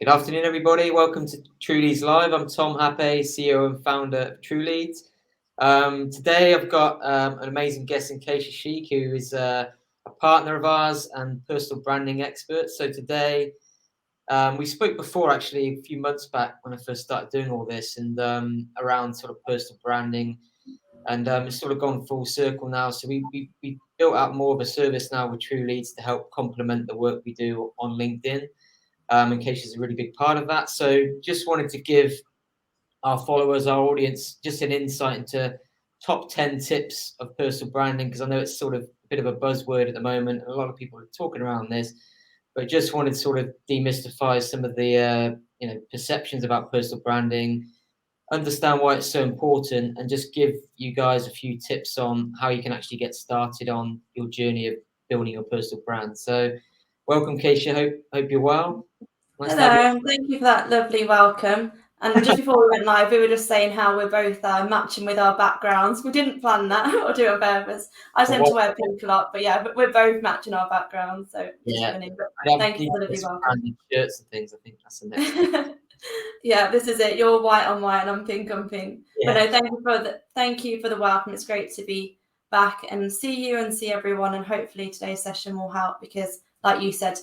Good afternoon, everybody. Welcome to TrueLeads Live. I'm Tom Happe, CEO and founder of TrueLeads. Today, I've got an amazing guest in Caisha Sheikh, who is a partner of ours and personal branding expert. So today, we spoke before, actually, a few months back when I first started doing all this, and around sort of personal branding. And it's sort of gone full circle now. So we built out more of a service now with TrueLeads to help complement the work we do on LinkedIn. And Caisha is a really big part of that. So just wanted to give our followers, our audience, just an insight into top 10 tips of personal branding, because I know it's sort of a bit of a buzzword at the moment. A lot of people are talking around this, but just wanted to sort of demystify some of the perceptions about personal branding, understand why it's so important, and just give you guys a few tips on how you can actually get started on your journey of building your personal brand. So welcome, Caisha. Hope you're well. Nice to have you. Hello, thank you for that lovely welcome. And just before we went live, we were just saying how we're both matching with our backgrounds. We didn't plan that or do it on purpose. I tend to wear pink a lot, but yeah, we're both matching our backgrounds, so just funny. But thank you for the lovely welcome. Shirts and things. I think that's the next. Yeah, this is it. You're white on white, and I'm pink on pink. Yeah. But no, thank you for the welcome. It's great to be back and see you and see everyone. And hopefully today's session will help because, like you said,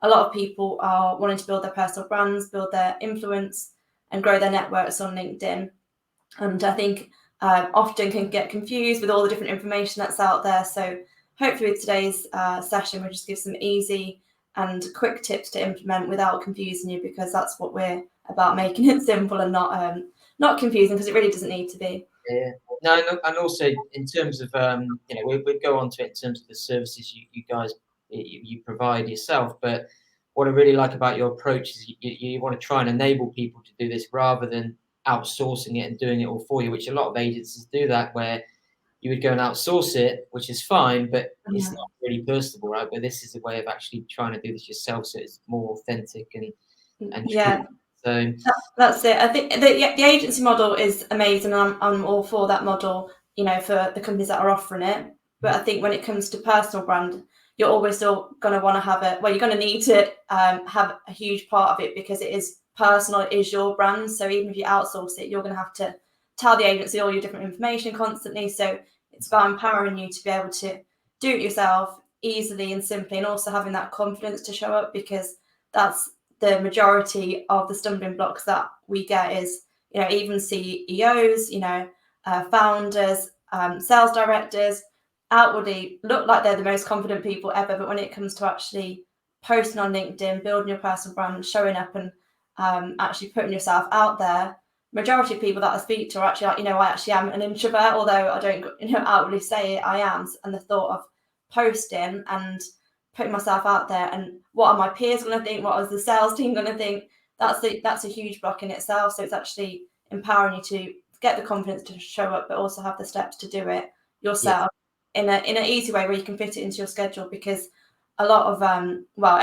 a lot of people are wanting to build their personal brands, build their influence, and grow their networks on LinkedIn. And I think often can get confused with all the different information that's out there. So hopefully with today's session, we'll just give some easy and quick tips to implement without confusing you, because that's what we're about, making it simple and not confusing, because it really doesn't need to be. Yeah. No, and also in terms of we'll go on to it in terms of the services you guys you provide yourself. But what I really like about your approach is you want to try and enable people to do this rather than outsourcing it and doing it all for you, which a lot of agencies do that, where you would go and outsource it, which is fine, but it's not really personable, right? But this is a way of actually trying to do this yourself, so it's more authentic and yeah. true. So that's it. I think the agency model is amazing. I'm all for that model, for the companies that are offering it. But I think when it comes to personal brand, you're always still going to want to have it. Well, you're going to need to have a huge part of it, because it is personal. It is your brand. So even if you outsource it, you're going to have to tell the agency all your different information constantly. So it's about empowering you to be able to do it yourself easily and simply, and also having that confidence to show up, because that's the majority of the stumbling blocks that we get is, even CEOs, founders, sales directors outwardly look like they're the most confident people ever. But when it comes to actually posting on LinkedIn, building your personal brand, showing up and actually putting yourself out there, majority of people that I speak to are actually like, I actually am an introvert, although I don't, outwardly say it, I am. And the thought of posting and putting myself out there, and what are my peers going to think, what is the sales team going to think, that's a huge block in itself. So it's actually empowering you to get the confidence to show up, but also have the steps to do it yourself in an easy way where you can fit it into your schedule. Because a lot of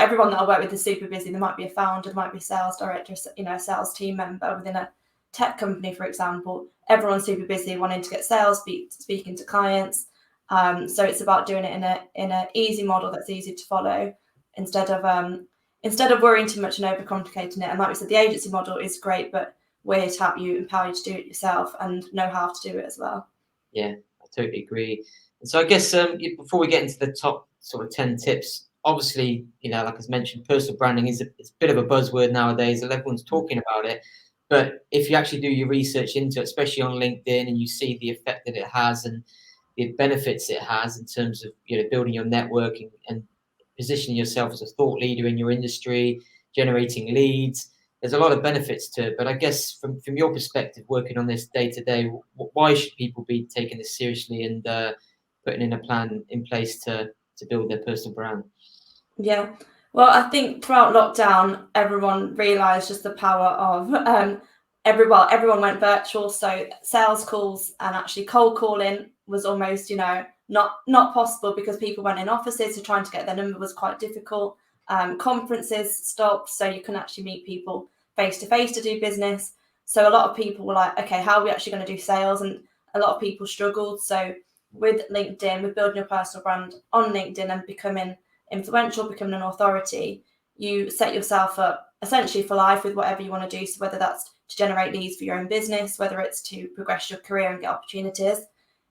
everyone that I work with is super busy. There might be a founder, there might be a sales director, a sales team member within a tech company, for example. Everyone's super busy wanting to get sales, speaking to clients. So it's about doing it in an easy model that's easy to follow, instead of worrying too much and overcomplicating it. And like we said, the agency model is great, but we're here to help you, empower you to do it yourself and know how to do it as well. Yeah, I totally agree. And so I guess before we get into the top sort of 10 tips, obviously, like I mentioned, personal branding is it's a bit of a buzzword nowadays, and everyone's talking about it. But if you actually do your research into it, especially on LinkedIn, and you see the effect that it has and the benefits it has in terms of building your network and positioning yourself as a thought leader in your industry, generating leads, there's a lot of benefits to it. But I guess from your perspective, working on this day to day, why should people be taking this seriously and putting in a plan in place to build their personal brand? Yeah, well, I think throughout lockdown, everyone realised just the power of everyone went virtual. So sales calls and actually cold calling was almost, not possible, because people went in offices, so trying to get their number was quite difficult. Conferences stopped, so you can actually meet people face to face to do business. So a lot of people were like, okay, how are we actually going to do sales? And a lot of people struggled. So with LinkedIn, with building your personal brand on LinkedIn and becoming influential, becoming an authority, you set yourself up essentially for life with whatever you want to do. So whether that's to generate leads for your own business, whether it's to progress your career and get opportunities,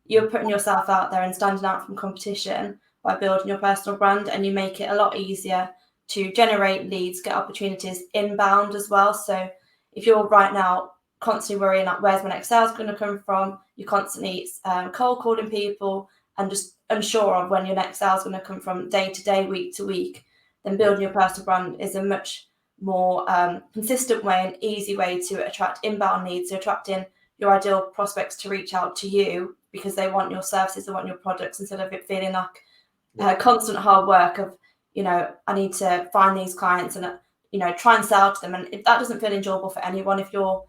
you're putting yourself out there and standing out from competition by building your personal brand, and you make it a lot easier to generate leads, get opportunities inbound as well. So if you're right now constantly worrying like where's my next sales going to come from, you're constantly cold calling people and just unsure of when your next sales is going to come from day to day, week to week, then building your personal brand is a much more consistent way and easy way to attract inbound leads, so attracting your ideal prospects to reach out to you because they want your services, they want your products, instead of it feeling like constant hard work of, you know, I need to find these clients and, you know, try and sell to them. And if that doesn't feel enjoyable for anyone, if you're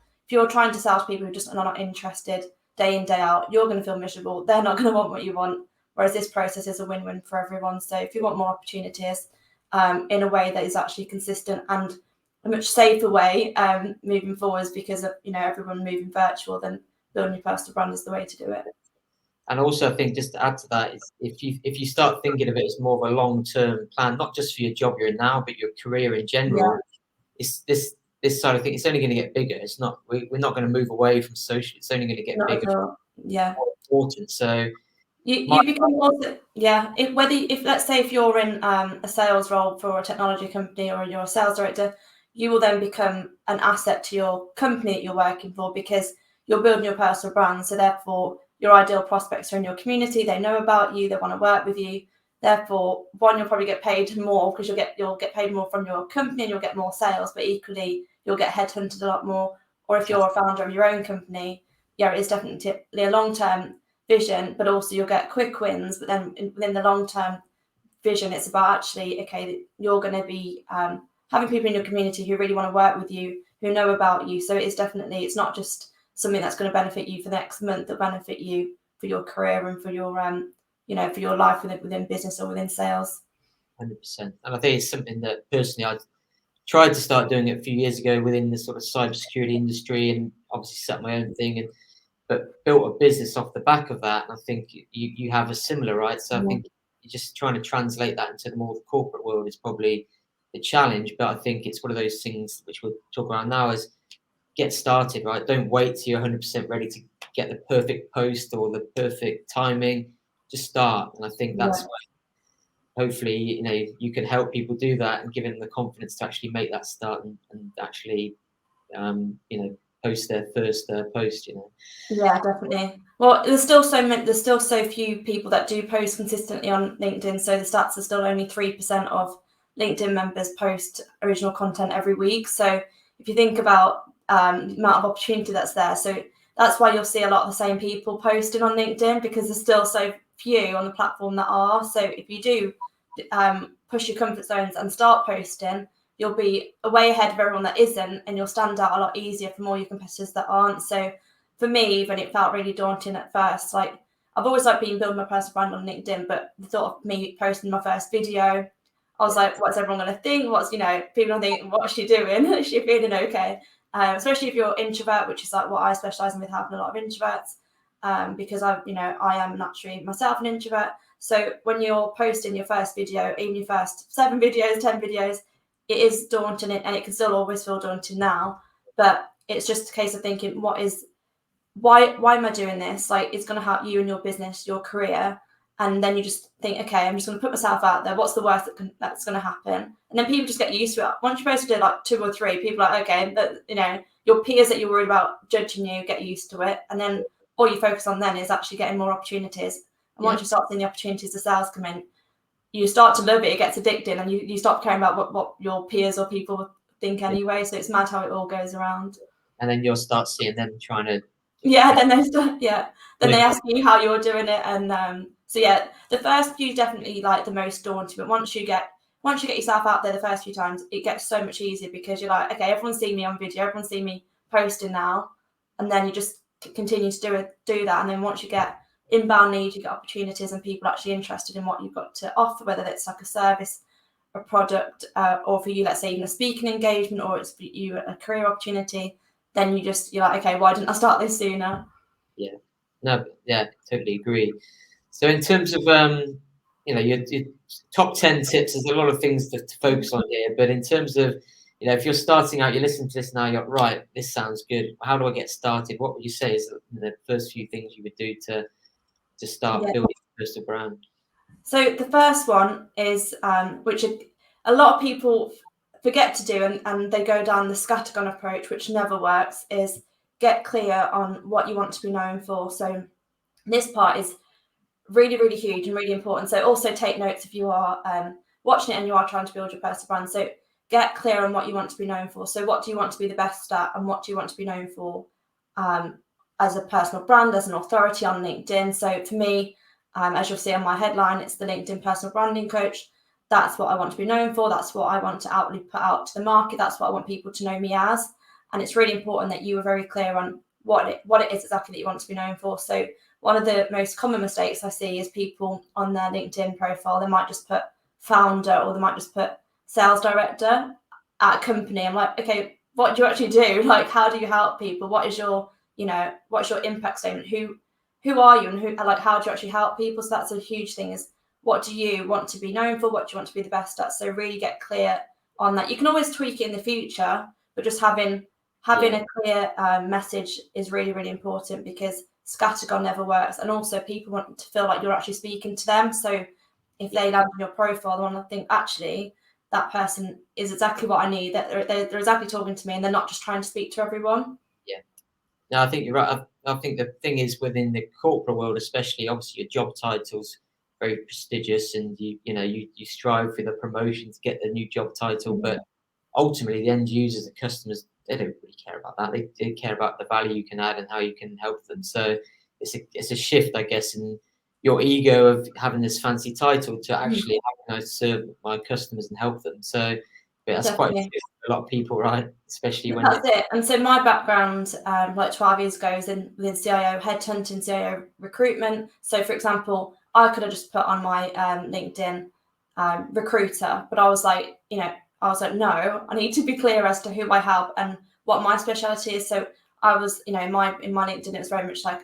trying to sell to people who just are not interested day in, day out, you're going to feel miserable. They're not going to want what you want. Whereas this process is a win-win for everyone. So if you want more opportunities in a way that is actually consistent and a much safer way moving forwards, because of, you know, everyone moving virtual, then building your personal brand is the way to do it. And also, I think just to add to that is if you start thinking of it as more of a long-term plan, not just for your job you're in now, but your career in general, it's this side of thing. It's only going to get bigger. It's not. We're not going to move away from social. It's only going to get bigger. Yeah. More important. So you become also, if let's say if you're in a sales role for a technology company or you're a sales director, you will then become an asset to your company that you're working for, because you're building your personal brand. So therefore, your ideal prospects are in your community. They know about you. They want to work with you. Therefore, one, you'll probably get paid more because you'll get paid more from your company and you'll get more sales. But equally, you'll get headhunted a lot more. Or if you're a founder of your own company, it is definitely a long-term vision, but also you'll get quick wins. But then within the long-term vision, it's about actually, okay, you're going to be having people in your community who really want to work with you, who know about you. So it's not just something that's going to benefit you for the next month, that benefit you for your career and for your for your life within business or within sales. 100%. And I think it's something that personally I tried to start doing it a few years ago within the sort of cybersecurity industry, and obviously set my own thing, but built a business off the back of that. And I think you have a similar, right? So I think you're just trying to translate that into the more the corporate world is probably the challenge. But I think it's one of those things which we'll talk about now is get started, right? Don't wait till you're 100% ready to get the perfect post or the perfect timing. Just start. And I think that's why hopefully, you know, you can help people do that and give them the confidence to actually make that start and actually, post their first post, you know. Yeah, definitely. Well, there's still so few people that do post consistently on LinkedIn. So the stats are still only 3% of LinkedIn members post original content every week. So if you think about the amount of opportunity that's there, so that's why you'll see a lot of the same people posting on LinkedIn, because there's still so few on the platform that are. So if you do push your comfort zones and start posting, you'll be way ahead of everyone that isn't, and you'll stand out a lot easier from all your competitors that aren't. So for me, even it felt really daunting at first. Like, I've always building my personal brand on LinkedIn, but the thought of me posting my first video, I was like, what's everyone going to think? What's, people are thinking, what's she doing? Is she feeling okay? Especially if you're an introvert, which is like what I specialize in with, having a lot of introverts, because I am naturally myself an introvert. So when you're posting your first video, even your first 7 videos, 10 videos, it is daunting, and it can still always feel daunting now. But it's just a case of thinking, why am I doing this? Like, it's going to help you in your business, your career. And then you just think, okay, I'm just going to put myself out there. What's the worst that's going to happen? And then people just get used to it. Once you post it like 2 or 3, people are like, okay, but, your peers that you're worried about judging you get used to it. And then all you focus on then is actually getting more opportunities. And once you start seeing the opportunities, the sales come in, you start to love it. It gets addicting, and you stop caring about what your peers or people think anyway. So it's mad how it all goes around. And then you'll start seeing them trying to. Then they ask you how you're doing it, and the first few definitely like the most daunting. But once you get yourself out there the first few times, it gets so much easier, because you're like, okay, everyone's seen me on video, everyone's seen me posting now, and then you just continue to do that. And then once you get inbound leads, you get opportunities and people actually interested in what you've got to offer, whether it's like a service, a product, or for you, let's say even a speaking engagement, or it's for you a career opportunity. Then you're like, okay, why didn't I start this sooner? Totally agree. So in terms of your top 10 tips, there's a lot of things to focus on here, but in terms of if you're starting out, you listen to this now, you're right, this sounds good. How do I get started? What would you say is the first few things you would do to start building a personal brand? So the first one is, which a lot of people forget to do, and they go down the scattergun approach, which never works, is get clear on what you want to be known for. So this part is really, really huge and really important. So also take notes if you are watching it and you are trying to build your personal brand. So get clear on what you want to be known for. So what do you want to be the best at, and what do you want to be known for as a personal brand, as an authority on LinkedIn? So for me, as you'll see on my headline, it's the LinkedIn Personal Branding Coach. That's what I want to be known for. That's what I want to outwardly put out to the market. That's what I want people to know me as. And it's really important that you are very clear on what it is exactly that you want to be known for. So one of the most common mistakes I see is people on their LinkedIn profile, they might just put founder, or they might just put sales director at a company. I'm like, okay, what do you actually do? Like, how do you help people? What is your, what's your impact statement? Who are you, and how do you actually help people? So that's a huge thing, is what do you want to be known for? What do you want to be the best at? So really get clear on that. You can always tweak it in the future, but just having a clear message is really, really important, because scattergun never works. And also people want to feel like you're actually speaking to them. So if they land on your profile, they want to think, actually, that person is exactly what I need, that they're exactly talking to me, and they're not just trying to speak to everyone. Yeah. No, I think you're right. I think the thing is, within the corporate world, especially, obviously your job title's very prestigious, and you strive for the promotion to get the new job title, but ultimately the end users, the customers, they don't really care about that. They care about the value you can add and how you can help them. So it's a shift, I guess, in your ego of having this fancy title to actually how can I serve my customers and help them. So that's Definitely. quite a shift for a lot of people, right? Especially when that's it. And so my background, like 12 years ago, is within CIO headhunting, CIO recruitment. So for example, I could have just put on my LinkedIn recruiter, but I was like, no, I need to be clear as to who I help and what my specialty is. So I was, in my LinkedIn, it was very much like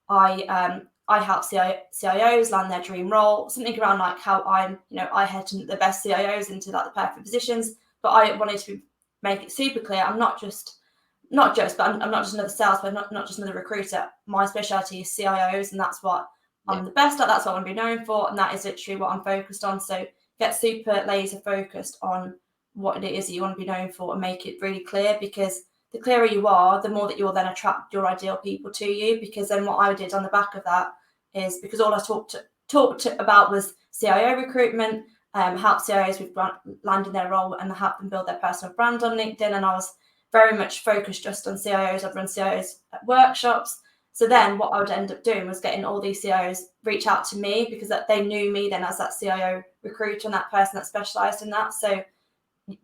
I help CIOs land their dream role, something around like how I headhunt the best CIOs into like the perfect positions. But I wanted to make it super clear, I'm not just, but I'm not just another salesperson, not just another recruiter. My specialty is CIOs, and that's what I'm the best at. That's what I want to be known for, and that is literally what I'm focused on. So get super laser focused on what it is that you want to be known for, and make it really clear, because the clearer you are, the more that you'll then attract your ideal people to you. Because then what I did on the back of that is, because all I talked about was CIO recruitment, help CIOs with landing their role and help them build their personal brand on LinkedIn. And I was very much focused just on CIOs. I've run CIOs at workshops. So then what I would end up doing was getting all these CIOs reach out to me, because they knew me then as that CIO recruiter and that person that specialized in that. So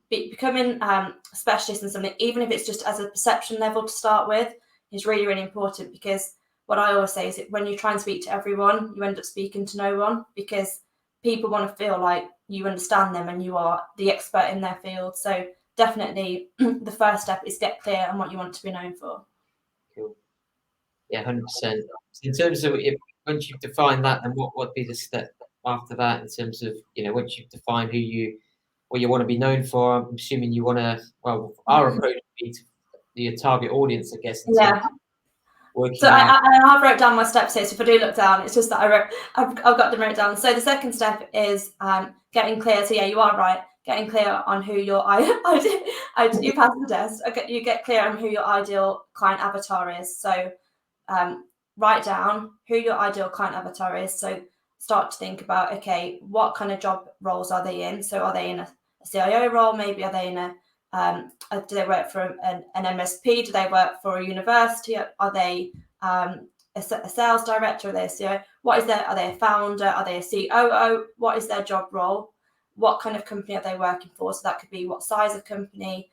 becoming a specialist in something, even if it's just as a perception level to start with, is really, really important. Because what I always say is that when you try and speak to everyone, you end up speaking to no one, because people want to feel like you understand them and you are the expert in their field. So definitely the first step is get clear on what you want to be known for. Cool. Yeah, 100%. In terms of once you've defined that, then what would be the step after that, in terms of, once you've defined what you want to be known for? I'm assuming you want to, our approach would be to your target audience, I guess, in terms of working so out. I wrote down my steps here. So if I do look down, it's just that I've got them wrote down. So the second step is getting clear. So yeah, you are right. Getting clear on who your you pass the test. Okay, you get clear on who your ideal client avatar is. So write down who your ideal client avatar is. So start to think about, okay, what kind of job roles are they in? So are they in a CIO role? Maybe are they in do they work for an MSP? Do they work for a university? Are they a sales director? Are they a CEO? Are they a founder? Are they a COO? What is their job role? What kind of company are they working for? So that could be what size of company,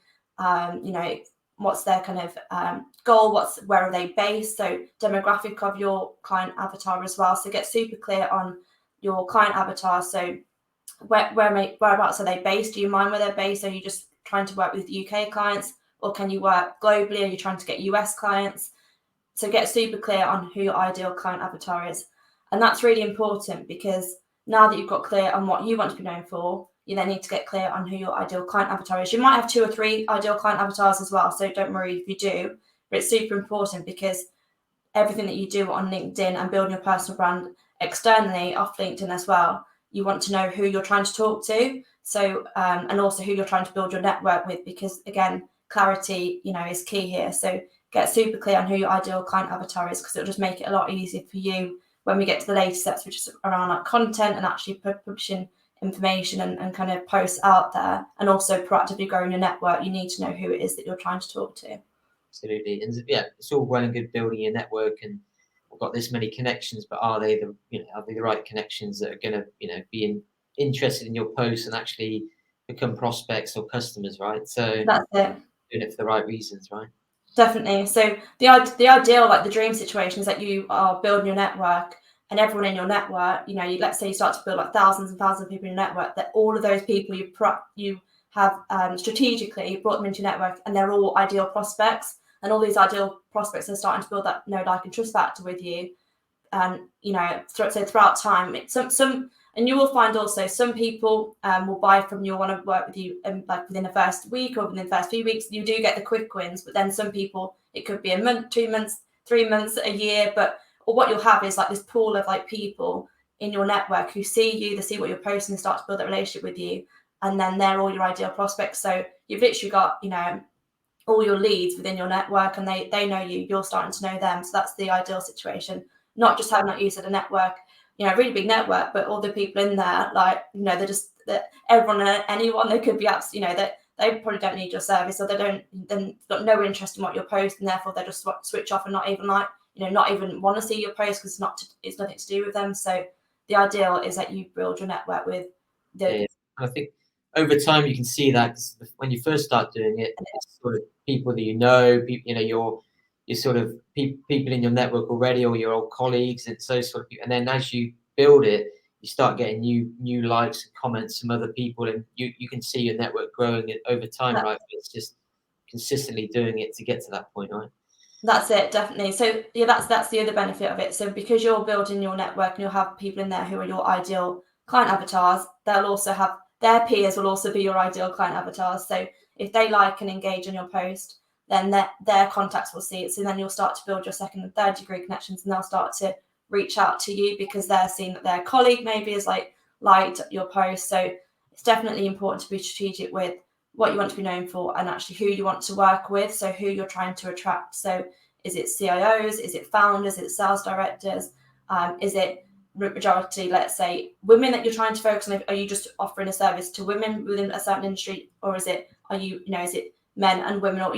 what's their kind of goal? Where are they based? So demographic of your client avatar as well. So get super clear on your client avatar. So whereabouts are they based? Do you mind where they're based? Are you just trying to work with UK clients, or can you work globally? Are you trying to get US clients? So get super clear on who your ideal client avatar is. And that's really important, because now that you've got clear on what you want to be known for, you then need to get clear on who your ideal client avatar is. You might have 2 or 3 ideal client avatars as well, so don't worry if you do, but it's super important because everything that you do on LinkedIn and building your personal brand externally off LinkedIn as well, you want to know who you're trying to talk to. So, and also who you're trying to build your network with, because again, clarity, is key here. So get super clear on who your ideal client avatar is, because it'll just make it a lot easier for you when we get to the later steps, which is around like content and actually publishing information and kind of posts out there, and also proactively growing your network. You need to know who it is that you're trying to talk to. Absolutely. And yeah, it's all well and good building your network and I've got this many connections, but are they the right connections that are going to, be interested in your posts and actually become prospects or customers, right? So That's it. doing it for the right reasons, right? Definitely. So the ideal, like the dream situation, is that you are building your network, and everyone in your network, let's say you start to build like thousands and thousands of people in your network, that all of those people you have strategically brought them into your network, and they're all ideal prospects, and all these ideal prospects are starting to build that know, like, and trust factor with you. And throughout time, and you will find also some people will buy from you or want to work with you like within the first week or within the first few weeks. You do get the quick wins, but then some people, it could be a month, 2 months, 3 months, a year. Or what you'll have is like this pool of like people in your network who see you, they see what you're posting, and start to build that relationship with you, and then they're all your ideal prospects. So you've literally got all your leads within your network, and they know you, you're starting to know them. So that's the ideal situation. Not just having, like you said, a network, a really big network, but all the people in there, like, they're just that everyone and anyone, they could be that they probably don't need your service, or they've got no interest in what you're posting, therefore they just switch off and not even not even want to see your post because it's nothing to do with them. So the ideal is that you build your network with Yeah. I think over time you can see that, 'cause when you first start doing it, it's sort of people that you're sort of people in your network already, or your old colleagues, and so sort of people. And then as you build it, you start getting new likes and comments from other people, and you can see your network growing over time, right? It's just consistently doing it to get to that point, right? That's it, definitely. So yeah, that's the other benefit of it. So because you're building your network and you'll have people in there who are your ideal client avatars, they'll also have their peers will also be your ideal client avatars. So if they like and engage on your post, then their contacts will see it. So then you'll start to build your second and third degree connections, and they'll start to reach out to you because they're seeing that their colleague maybe is liked your post. So it's definitely important to be strategic with what you want to be known for and actually who you want to work with. So who you're trying to attract. So is it CIOs? Is it founders? Is it sales directors? Is it majority, let's say, women that you're trying to focus on? Are you just offering a service to women within a certain industry, or is it men and women, or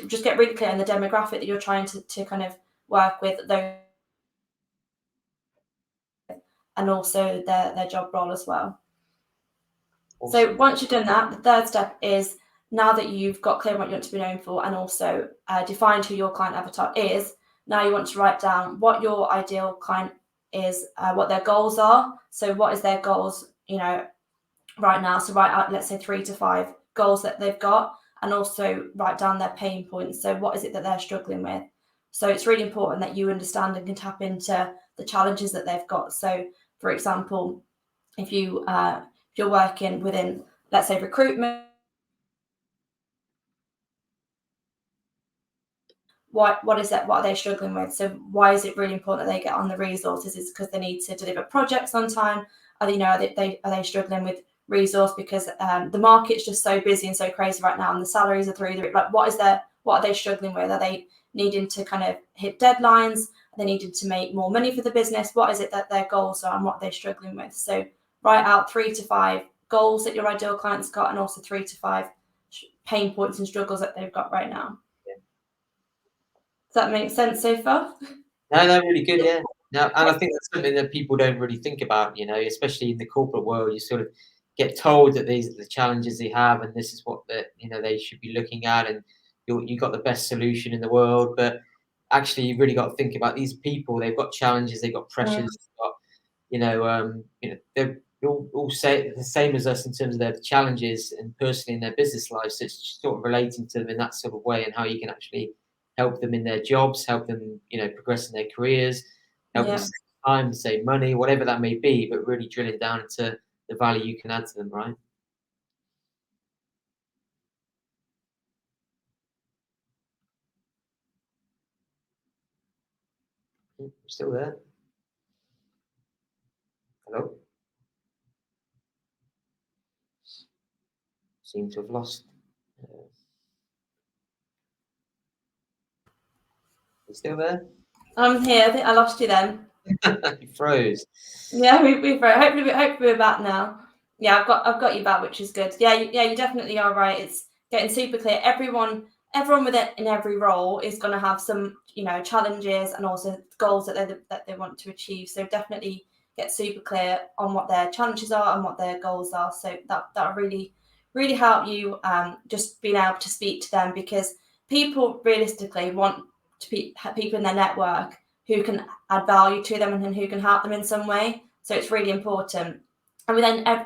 just get really clear on the demographic that you're trying to kind of work with those, and also their job role as well. Awesome. So once you've done that, the third step is, now that you've got clear what you want to be known for and also defined who your client avatar is, now you want to write down what your ideal client is, what their goals are. So what is their goals, right now? So write out, let's say, 3 to 5 goals that they've got, and also write down their pain points. So what is it that they're struggling with? So it's really important that you understand and can tap into the challenges that they've got. So for example, if you're working within, let's say, recruitment, what is that? What are they struggling with? So why is it really important that they get on the resources? Is it because they need to deliver projects on time? Are they struggling with resource because the market's just so busy and so crazy right now, and the salaries are through the roof? Like, what are they struggling with? Are they needing to kind of hit deadlines? Are they needing to make more money for the business? What is it that their goals are, and what they're struggling with? So write out 3 to 5 goals that your ideal client's got, and also 3 to 5 pain points and struggles that they've got right now. Does that make sense so far? No, really good, yeah. Now, and I think that's something that people don't really think about, especially in the corporate world. You sort of get told that these are the challenges they have, and this is what they should be looking at, and you got the best solution in the world. But actually, you've really got to think about these people. They've got challenges, they've got pressures, they've got, they're all say the same as us in terms of their challenges and personally in their business lives. So it's sort of relating to them in that sort of way, and how you can actually help them in their jobs, help them, progress in their careers, help them save time, save money, whatever that may be, but really drilling down into the value you can add to them, right? You're still there? Hello? Seem to have lost. You still there? I'm here. I think I lost you then. You froze. Yeah, we hopefully we're back now. Yeah, I've got you back, which is good. Yeah, you definitely are right. It's getting super clear. Everyone with it in every role is going to have some, challenges and also goals that they want to achieve. So definitely get super clear on what their challenges are and what their goals are. So that really help you just being able to speak to them, because people realistically want to be people in their network who can add value to them and who can help them in some way. So it's really important. And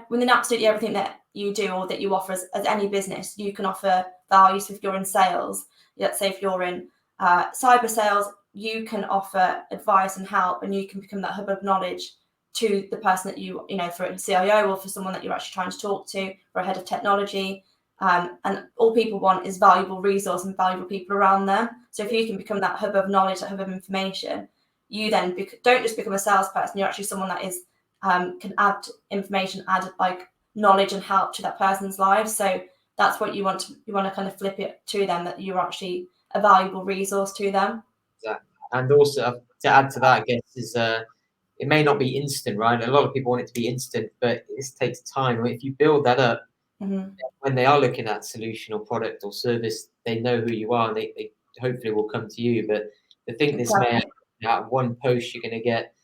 within absolutely everything that you do or that you offer as any business, you can offer value. So if you're in sales, let's say if you're in cyber sales, you can offer advice and help, and you can become that hub of knowledge to the person that for a CIO or for someone that you're actually trying to talk to, or a head of technology. And all people want is valuable resource and valuable people around them. So if you can become that hub of knowledge, that hub of information, you then don't just become a salesperson. You're actually someone that is can add information, add like knowledge and help to that person's life. So that's what you want to kind of flip it to them, that you're actually a valuable resource to them. Exactly. And also to add to that, I guess, is it may not be instant, right? A lot of people want it to be instant, but it takes time. If you build that up, when they are looking at solution or product or service, they know who you are, and they hopefully will come to you. But to think this may at one post you're going to get,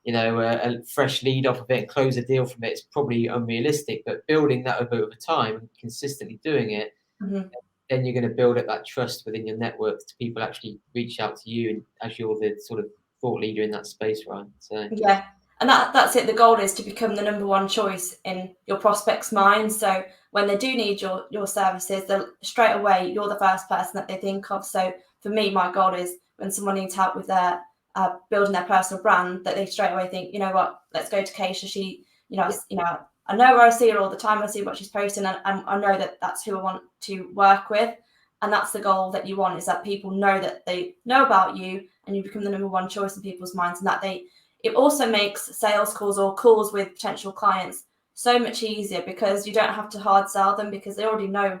a fresh lead off of it and close a deal from it, it's probably unrealistic. But building that up over time and consistently doing it, then you're going to build up that trust within your network to people actually reach out to you, and as you're the sort of thought leader in that space, right? So yeah, and that's it. The goal is to become the number one choice in your prospects' minds. So when they do need your services, they'll straight away you're the first person that they think of. So for me, my goal is when someone needs help with their building their personal brand, that they straight away think, you know what, let's go to Caisha. She, I know where I see her all the time. I see what she's posting, and I know that that's who I want to work with. And that's the goal that you want, is that people know that they know about you and you become the number one choice in people's minds, and that it also makes sales calls or calls with potential clients so much easier, because you don't have to hard sell them, because they already know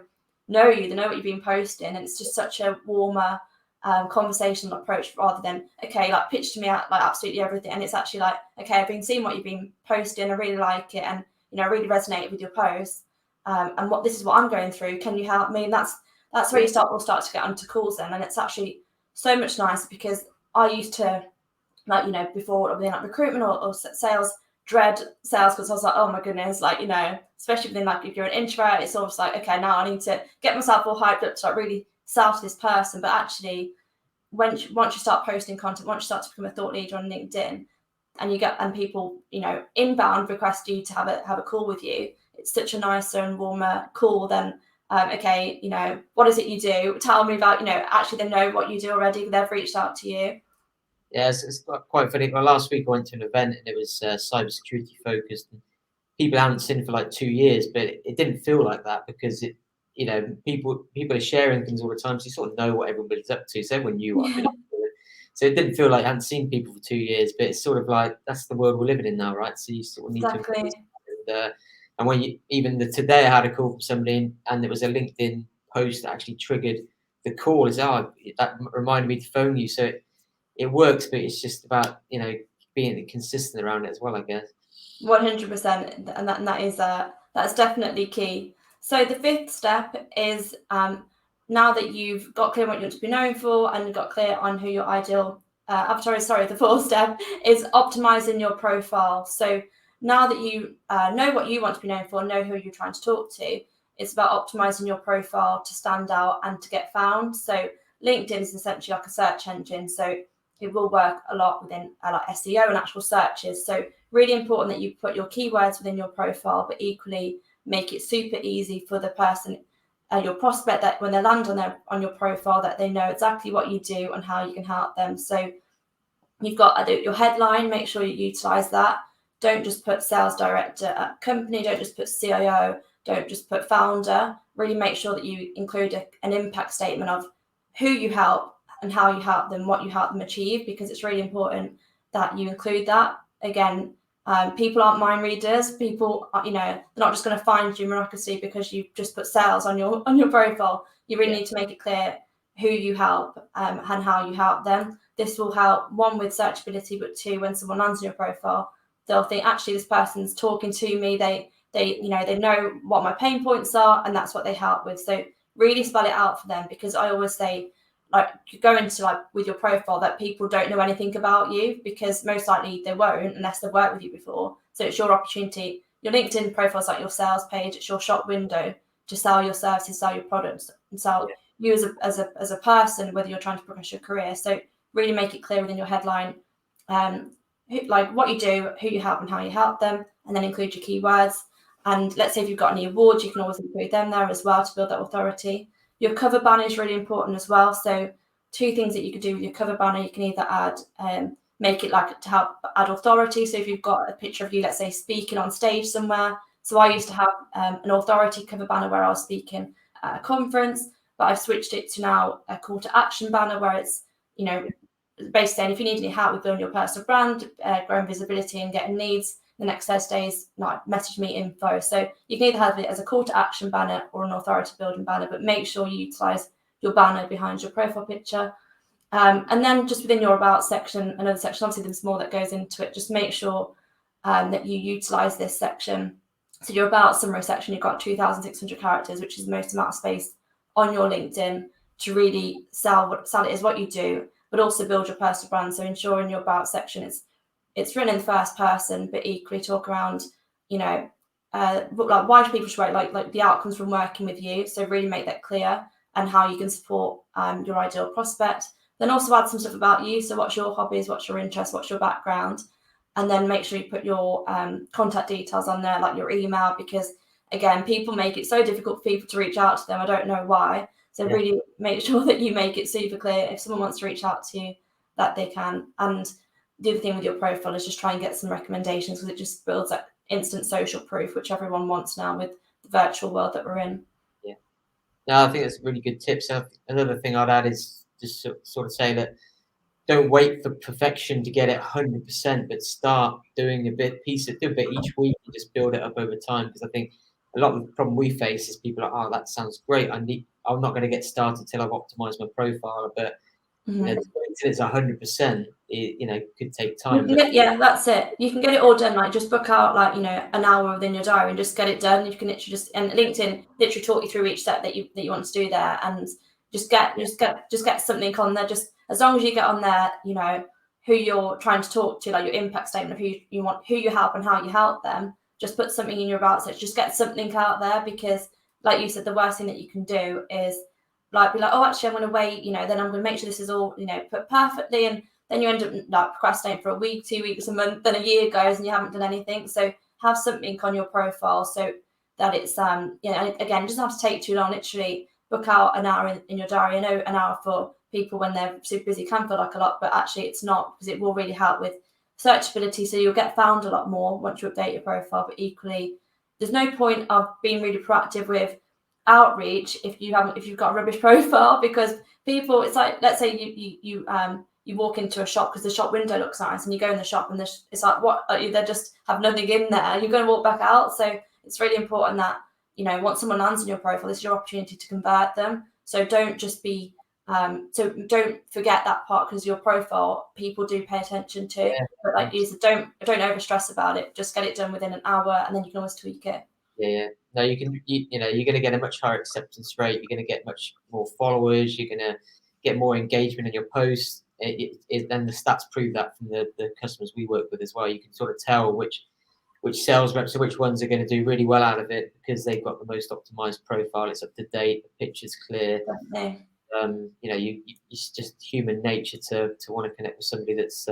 you, they know what you've been posting, and it's just such a warmer conversational approach, rather than, okay, like pitch to me out like absolutely everything. And it's actually like, okay, I've been seeing what you've been posting, I really like it, and I really resonate with your posts, and this is what I'm going through, can you help me? And that's where we'll start to get onto calls then. And it's actually so much nicer, because I used to, like, before being like recruitment or sales, dread sales, because I was like, oh my goodness, like, especially within, like, if you're an introvert, it's almost like, okay, now I need to get myself all hyped up to like really sell to this person. But actually, once you start posting content, once you start to become a thought leader on LinkedIn, and people, inbound request you to have a call with you, it's such a nicer and warmer call than, okay, what is it you do? Tell me about, actually they know what you do already. They've reached out to you. Yeah, it's quite funny. Well, last week I went to an event and it was cybersecurity focused. And people haven't seen it for like 2 years, but it didn't feel like that, because people are sharing things all the time, so you sort of know what everybody's up to. So everyone knew what I've been up to. So it didn't feel like I hadn't seen people for 2 years, but it's sort of like that's the world we're living in now, right? So you sort of need to embrace it. And when today I had a call from somebody, and it was a LinkedIn post that actually triggered the call. That reminded me to phone you. So it works, but it's just about being consistent around it as well, I guess. 100%, and that is that's definitely key. So the fifth step is, now that you've got clear what you want to be known for and got clear on who your ideal avatar is. Sorry, the fourth step is optimizing your profile. So now that you know what you want to be known for, know who you're trying to talk to, it's about optimizing your profile to stand out and to get found. So LinkedIn is essentially like a search engine, so it will work a lot within like SEO and actual searches. So really important that you put your keywords within your profile, but equally make it super easy for the person, your prospect, that when they land on your profile, that they know exactly what you do and how you can help them. So you've got your headline, make sure you utilize that. don't just put sales director at company, don't just put CIO, don't just put founder. Really make sure that you include an impact statement of who you help and how you help them, what you help them achieve, because it's really important that you include that. Again, people aren't mind readers. People, they're not just going to find you miraculously because you just put sales on your profile. You really need to make it clear who you help and how you help them. This will help, one, with searchability, but two, when someone lands on your profile, they'll think, actually, this person's talking to me. They know what my pain points are, and that's what they help with. So really spell it out for them, because I always say, like, you go into, like, with your profile that people don't know anything about you, because most likely they won't unless they've worked with you before. So it's your opportunity. Your LinkedIn profile is like your sales page. It's your shop window to sell your services, sell your products, and sell you as a person, whether you're trying to progress your career. So really make it clear within your headline, like what you do, who you help, and how you help them, and then include your keywords. And let's say if you've got any awards, you can always include them there as well to build that authority. Your cover banner is really important as well. So two things that you could do with your cover banner, you can either add, make it like to help add authority. So if you've got a picture of you, let's say, speaking on stage somewhere. So I used to have an authority cover banner where I was speaking at a conference, but I've switched it to now a call to action banner where it's, basically saying, if you need any help with building your personal brand, growing visibility and getting leads, the next Thursday's message me info. So you can either have it as a call to action banner or an authority building banner, but make sure you utilize your banner behind your profile picture. And then just within your about section, another section, obviously there's more that goes into it. Just make sure that you utilize this section. So your about summary section, you've got 2,600 characters, which is the most amount of space on your LinkedIn to really sell it is what you do, but also build your personal brand. So ensure in your about section it's written in the first person, but equally talk around, like why people should write, like the outcomes from working with you. So really make that clear, and how you can support your ideal prospect. Then also add some stuff about you. So what's your hobbies, what's your interests, what's your background, and then make sure you put your contact details on there, like your email, because again, people make it so difficult for people to reach out to them. I don't know why. So really make sure that you make it super clear if someone wants to reach out to you, that they can. And the other thing with your profile is just try and get some recommendations, because it just builds that instant social proof, which everyone wants now with the virtual world that we're in. Yeah. No, I think that's a really good tip. So another thing I'd add is just sort of say that don't wait for perfection to get it 100%, but start doing do a bit each week, and just build it up over time. Because I think a lot of the problem we face is people are like, oh, that sounds great. I'm not going to get started till I've optimized my profile, but until it's 100%, it could take time. Yeah, that's it. You can get it all done. Like, just book out an hour within your diary and just get it done. You can literally and LinkedIn literally talk you through each step that you want to do there, and just get something on there. Just as long as you get on there, who you're trying to talk to, like your impact statement of who you help and how you help them. Just put something in your about section. Just get something out there, because, like you said, the worst thing that you can do is be like, oh, actually, I'm going to wait. Then I'm going to make sure this is all put perfectly, and then you end up procrastinating for a week, 2 weeks, a month, then a year goes and you haven't done anything. So have something on your profile so that it's again, it doesn't have to take too long. Literally book out an hour in your diary. I know an hour for people when they're super busy can feel like a lot, but actually it's not, because it will really help with searchability. So you'll get found a lot more once you update your profile. But equally, there's no point of being really proactive with outreach if you've got a rubbish profile, because people, it's like, let's say you walk into a shop because the shop window looks nice, and you go in the shop and it's like, what, they just have nothing in there. You're going to walk back out. So it's really important that, once someone lands in your profile, this is your opportunity to convert them. So don't just be, so don't forget that part, because your profile, people do pay attention to. Yeah. But like you said, don't over stress about it. Just get it done within an hour, and then you can always tweak it. Yeah. No, you're going to get a much higher acceptance rate. You're going to get much more followers. You're going to get more engagement in your posts. And the stats prove that from the customers we work with as well. You can sort of tell which sales reps or which ones are going to do really well out of it, because they've got the most optimized profile. It's up to date. The picture's clear. Definitely. It's just human nature to want to connect with somebody that's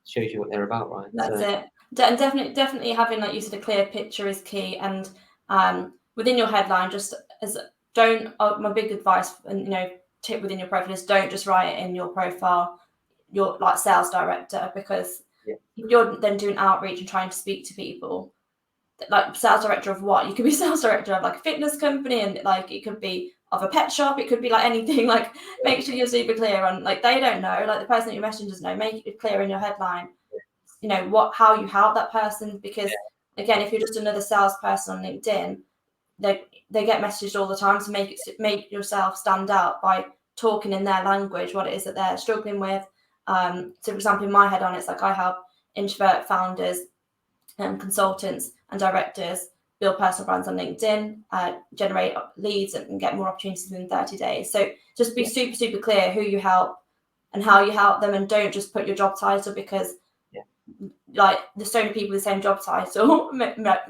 shows you what they're about, right? That's it. And definitely having, like you said, a clear picture is key. And within your headline, my big advice and tip within your profile is, don't just write it in your profile, your like sales director, because if you're then doing outreach and trying to speak to people, like sales director of what? You could be sales director of like a fitness company, and like it could be of a pet shop, it could be like anything. Like make sure you're super clear on, like, they don't know, like the person that you're messaging doesn't know, make it clear in your headline, you know, how you help that person, because again, if you're just another salesperson on LinkedIn, they get messaged all the time. So make yourself stand out by talking in their language what it is that they're struggling with. So for example, in my head on, it's like I help introvert founders and consultants and directors build personal brands on LinkedIn, generate leads and get more opportunities within 30 days. So just be super, super clear who you help and how you help them, and don't just put your job title, because like there's so many people with the same job title.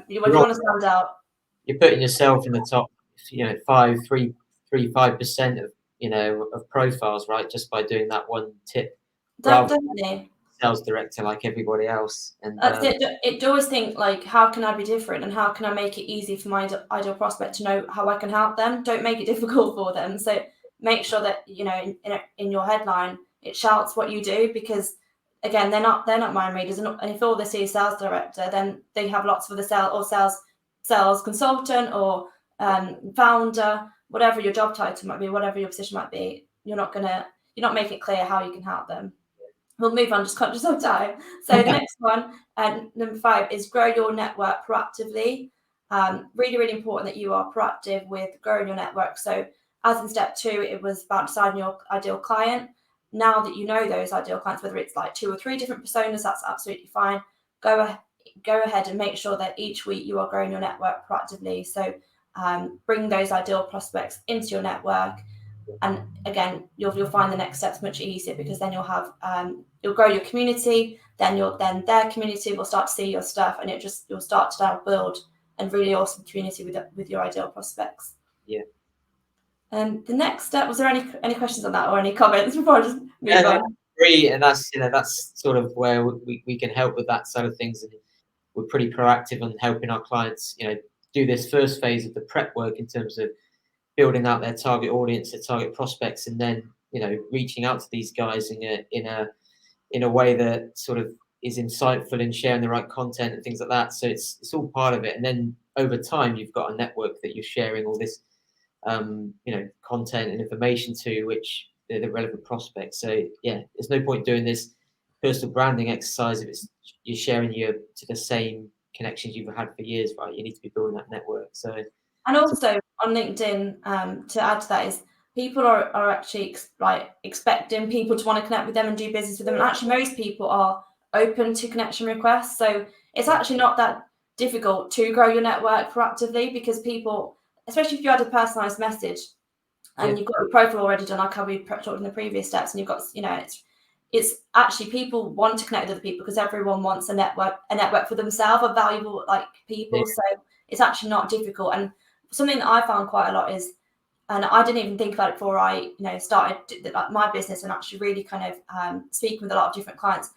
You want to stand out. You're putting yourself in the top, you know, 5% of, you know, of profiles, right? Just by doing that one tip. Definitely. Sales director like everybody else. And it always think like, how can I be different, and how can I make it easy for my ideal prospect to know how I can help them? Don't make it difficult for them. So make sure that, you know, in your headline it shouts what you do, because again, they're not mind readers, and if all they see is sales director, then they have lots of the sales consultant or founder, whatever your job title might be, whatever your position might be. You're not making it clear how you can help them. We'll move on, just conscious of time. So the next one, number 5, is grow your network proactively. Really, really important that you are proactive with growing your network. So as in step 2, it was about deciding your ideal client. Now that you know those ideal clients, whether it's like 2 or 3 different personas, that's absolutely fine. Go ahead and make sure that each week you are growing your network proactively. So bring those ideal prospects into your network. And again, you'll find the next steps much easier, because then you'll have you'll grow your community, then their community will start to see your stuff, and you'll start to now build a really awesome community with your ideal prospects. The next step, was there any questions on that or any comments before I just move on? Agree, and that's sort of where we can help with that side of things, and we're pretty proactive on helping our clients, you know, do this first phase of the prep work in terms of building out their target audience, their target prospects, and then, you know, reaching out to these guys in a way that sort of is insightful and sharing the right content and things like that. So it's all part of it. And then over time, you've got a network that you're sharing all this, you know, content and information to, which they're the relevant prospects. So yeah, there's no point doing this personal branding exercise if you're sharing to the same connections you've had for years, right? You need to be building that network. So. And also on LinkedIn, to add to that, is people are actually expecting people to want to connect with them and do business with them. And actually most people are open to connection requests. So it's actually not that difficult to grow your network proactively, because people, especially if you had a personalized message and you've got your profile already done, like how we talked in the previous steps, and you've got, you know, it's actually people want to connect with other people, because everyone wants a network for themselves of valuable like people. So it's actually not difficult. And something that I found quite a lot is, and I didn't even think about it before I, you know, started my business and actually really kind of speaking with a lot of different clients.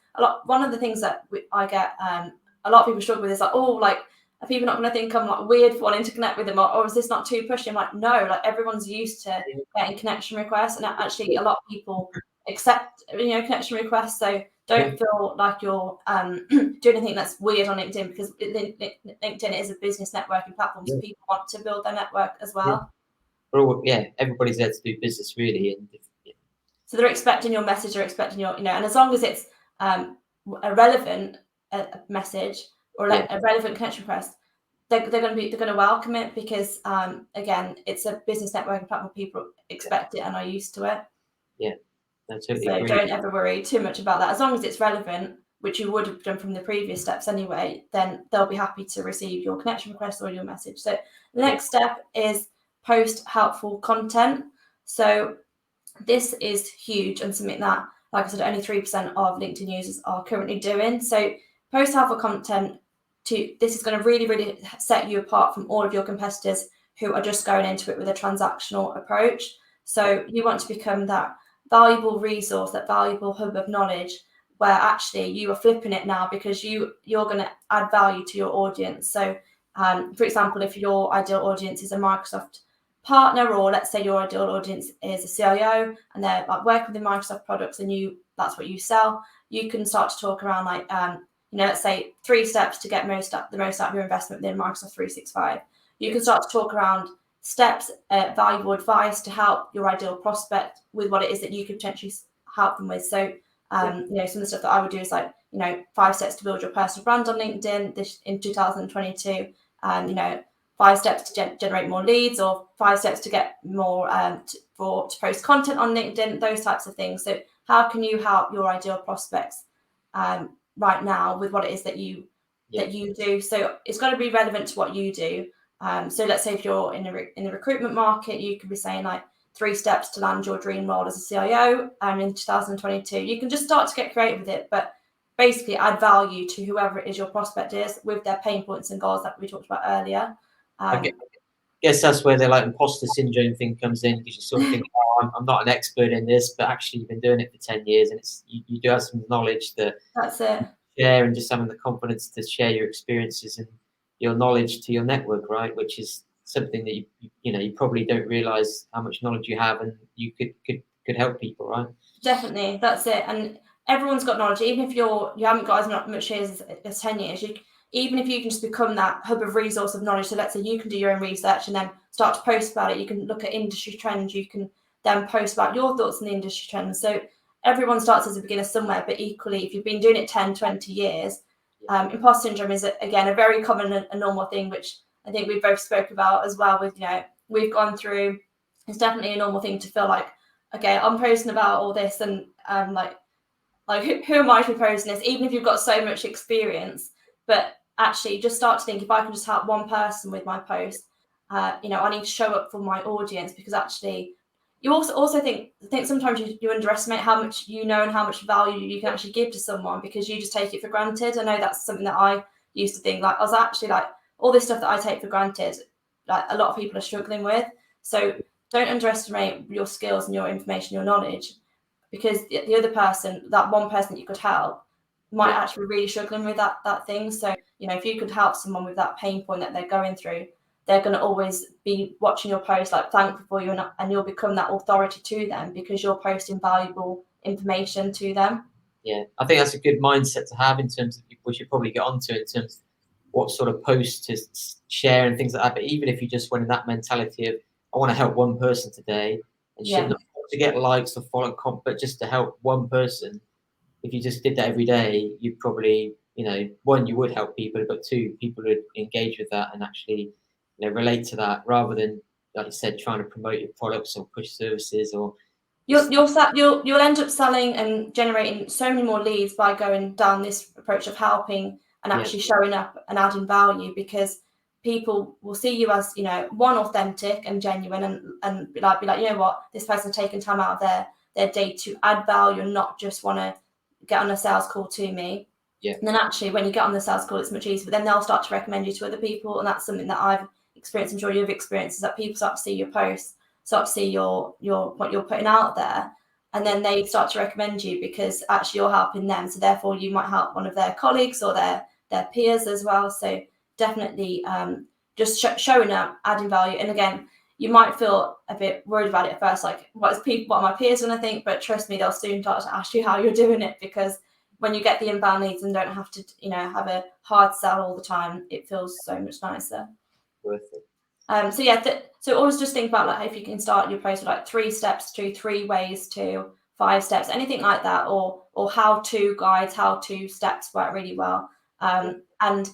One of the things that I get a lot of people struggle with is like, oh, like, are people not going to think I'm like weird for wanting to connect with them, or is this not too pushy? I'm like, no, like everyone's used to getting connection requests, and actually a lot of people accept, you know, connection requests. So don't feel like you're doing anything that's weird on LinkedIn, because LinkedIn is a business networking platform, so people want to build their network as well. Everybody's there to do business, really, and so they're expecting your message, they're expecting your, you know, and as long as it's a relevant message or like a relevant connection request, they're going to welcome it, because again, it's a business networking platform. People expect it and are used to it. Yeah, totally so agree. Don't ever worry too much about that. As long as it's relevant, which you would have done from the previous steps anyway, then they'll be happy to receive your connection request or your message. So the next step is post helpful content. So this is huge, and something that, like I said, only 3% of LinkedIn users are currently doing. So post helpful content, this is going to really, really set you apart from all of your competitors who are just going into it with a transactional approach. So you want to become that valuable resource, that valuable hub of knowledge, where actually you are flipping it now, because you're going to add value to your audience. So for example, if your ideal audience is a Microsoft partner, or let's say your ideal audience is a CIO and they're like working with the Microsoft products, and you that's what you sell. You can start to talk around like, let's say 3 steps to get the most out of your investment within Microsoft 365. You can start to talk around steps, valuable advice to help your ideal prospect with what it is that you could potentially help them with. So, some of the stuff that I would do is like, 5 steps to build your personal brand on LinkedIn in 2022, 5 steps to generate more leads, or 5 steps to get more to post content on LinkedIn, those types of things. So how can you help your ideal prospects right now with what it is that you do? So it's got to be relevant to what you do. So let's say if you're in the recruitment market, you could be saying like 3 steps to land your dream role as a CIO in 2022. You can just start to get creative with it, but basically add value to whoever it is your prospect is with their pain points and goals that we talked about earlier. I guess that's where the like imposter syndrome thing comes in, because you sort of think, oh, I'm not an expert in this, but actually you've been doing it for 10 years, and it's you do have some knowledge that that's it. Share, and just having the confidence to share your experiences and your knowledge to your network, right? Which is something that you probably don't realize how much knowledge you have, and you could help people, right? Definitely, that's it. And everyone's got knowledge, even if you haven't got as much years as 10 years. Even if you can just become that hub of resource of knowledge. So let's say you can do your own research and then start to post about it. You can look at industry trends. You can then post about your thoughts on the industry trends. So everyone starts as a beginner somewhere, but equally, if you've been doing it 10, 20 years, imposter syndrome is, again, a very common and normal thing, which I think we both spoke about as well with, we've gone through. It's definitely a normal thing to feel like, okay, I'm posting about all this, and like who am I to be posting this, even if you've got so much experience. But actually just start to think, if I can just help one person with my post, I need to show up for my audience, because actually you also think sometimes you underestimate how much you know and how much value you can actually give to someone, because you just take it for granted. I know that's something that I used to think, like I was actually like, all this stuff that I take for granted, like a lot of people are struggling with. So don't underestimate your skills and your information, your knowledge, because the other person, that one person that you could help, might actually be really struggling with that thing. So, if you could help someone with that pain point that they're going through, they're going to always be watching your post, like thankful for you, and you'll become that authority to them because you're posting valuable information to them. Yeah, I think that's a good mindset to have in terms of, we should probably get onto in terms of what sort of posts to share and things like that. But even if you just went in that mentality of, I want to help one person today, and shouldn't have to get likes or follow comp, but just to help one person. If you just did that every day, you'd probably, one, you would help people, but 2, people would engage with that and actually, relate to that, rather than, like you said, trying to promote your products or push services, or you'll end up selling and generating so many more leads by going down this approach of helping and actually showing up and adding value, because people will see you as, one, authentic and genuine, and be like, what, this person's taken time out of their day to add value and not just want to get on a sales call to me. And then actually when you get on the sales call, it's much easier, but then they'll start to recommend you to other people. And that's something that I've experienced, I'm sure you've experienced, is that people start to see your posts, start to see your what you're putting out there, and then they start to recommend you because actually you're helping them. So therefore you might help one of their colleagues or their peers as well. So definitely just showing up, adding value. And again, you might feel a bit worried about it at first, like what are my peers going to think? But trust me, they'll soon start to ask you how you're doing it, because when you get the inbound leads and don't have to, have a hard sell all the time, it feels so much nicer. Worth it. So always just think about, like, if you can start your post with like 3 steps to, 3 ways to, 5 steps, anything like that, or how-to guides, how-to steps work really well. And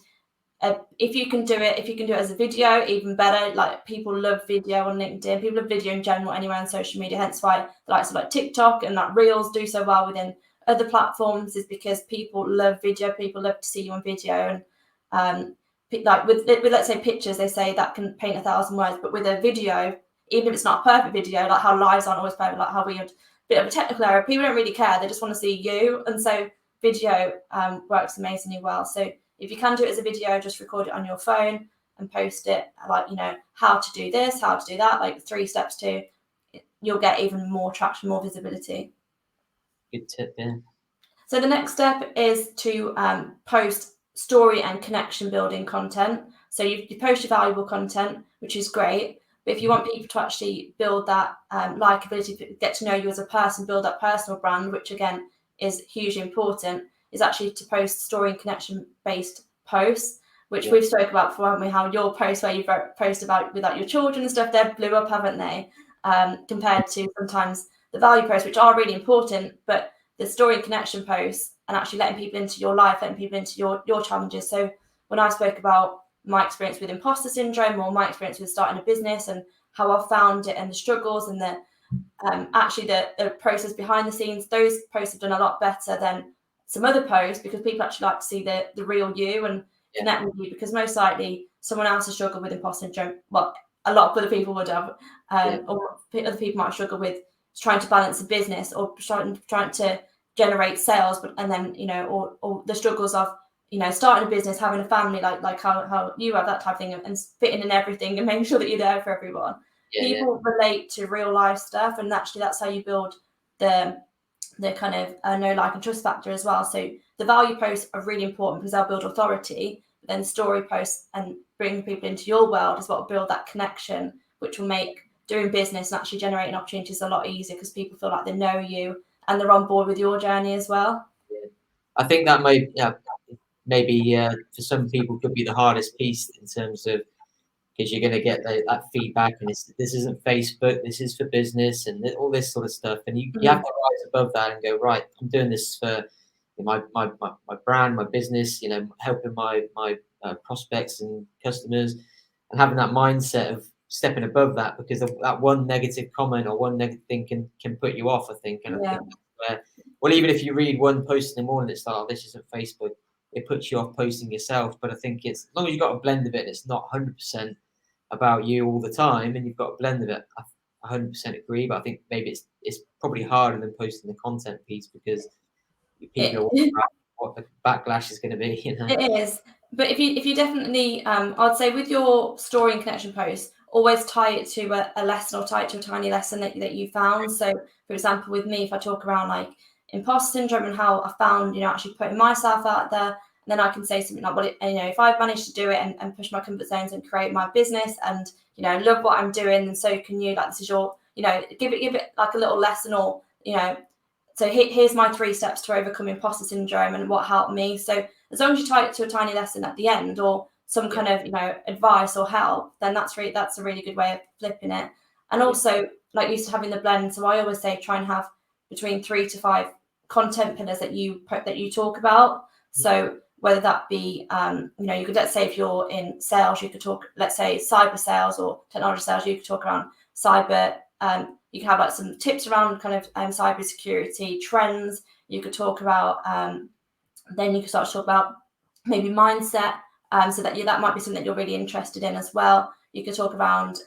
if you can do it as a video, even better. Like, people love video on LinkedIn. People love video in general anywhere on social media. Hence why the likes of like TikTok and like Reels do so well within other platforms, is because people love video. People love to see you on video. And like with let's say pictures, they say that can paint 1,000 words. But with a video, even if it's not a perfect video, like how lives aren't always perfect, like how we had bit of a technical error, people don't really care. They just want to see you. And so video works amazingly well. So if you can do it as a video, just record it on your phone and post it, like, how to do this, how to do that, like 3 steps to, you'll get even more traction, more visibility. Good tip, yeah. So the next step is to post story and connection building content. So you post your valuable content, which is great. But if you want people to actually build that likability, get to know you as a person, build that personal brand, which again is hugely important is actually to post story and connection based posts, which we've spoke about before, haven't we? How your posts where you post about your children and stuff, they've blew up, haven't they? Compared to sometimes the value posts, which are really important, but the story and connection posts and actually letting people into your life, letting people into your challenges. So when I spoke about my experience with imposter syndrome or my experience with starting a business and how I found it and the struggles and the actually the process behind the scenes, those posts have done a lot better than some other posts because people actually like to see the real you and connect with you, because most likely someone else has struggled with imposter syndrome. Well, a lot of other people would have, or other people might struggle with trying to balance a business or trying to generate sales, but and then or the struggles of starting a business, having a family, like how you have that type of thing, and fitting in everything and making sure that you're there for everyone. People relate to real life stuff, and actually that's how you build the kind of know, like, and trust factor as well. So the value posts are really important because they'll build authority, but then story posts and bringing people into your world is what will build that connection, which will make doing business and actually generating opportunities a lot easier because people feel like they know you and they're on board with your journey as well. I think that maybe for some people could be the hardest piece in terms of, because you're going to get that feedback, and this isn't Facebook, this is for business, and all this sort of stuff, and you have to rise above that and go, right, I'm doing this for my brand, my business, helping my prospects and customers, and having that mindset of stepping above that, because that one negative comment or one negative thing can put you off, I think. And I think well, even if you read one post in the morning that's like, oh, this isn't Facebook, it puts you off posting yourself. But I think it's, as long as you've got a blend of it, it's not 100% about you all the time, and you've got a blend of it, I 100% agree. But I think maybe it's probably harder than posting the content piece, because people are wondering what the backlash is going to be. It is. But if you definitely, I'd say with your story and connection posts, always tie it to a lesson or tie it to a tiny lesson that you found. So, for example, with me, if I talk around like imposter syndrome and how I found, actually putting myself out there, and then I can say something like, well, if I've managed to do it and push my comfort zones and create my business and, love what I'm doing, and so can you. Like, this is your, give it like a little lesson, or, so here's my 3 steps to overcome imposter syndrome and what helped me. So as long as you tie it to a tiny lesson at the end, or some kind of advice or help, then that's a really good way of flipping it. And also, like you said, having the blend. So I always say try and have between 3 to 5 content pillars that you talk about. So whether that be you could, let's say if you're in sales, you could talk, let's say cyber sales or technology sales, you could talk around cyber. You can have like some tips around kind of cyber security trends. You could talk about then you can start to talk about maybe mindset, so that might be something that you're really interested in as well. You could talk around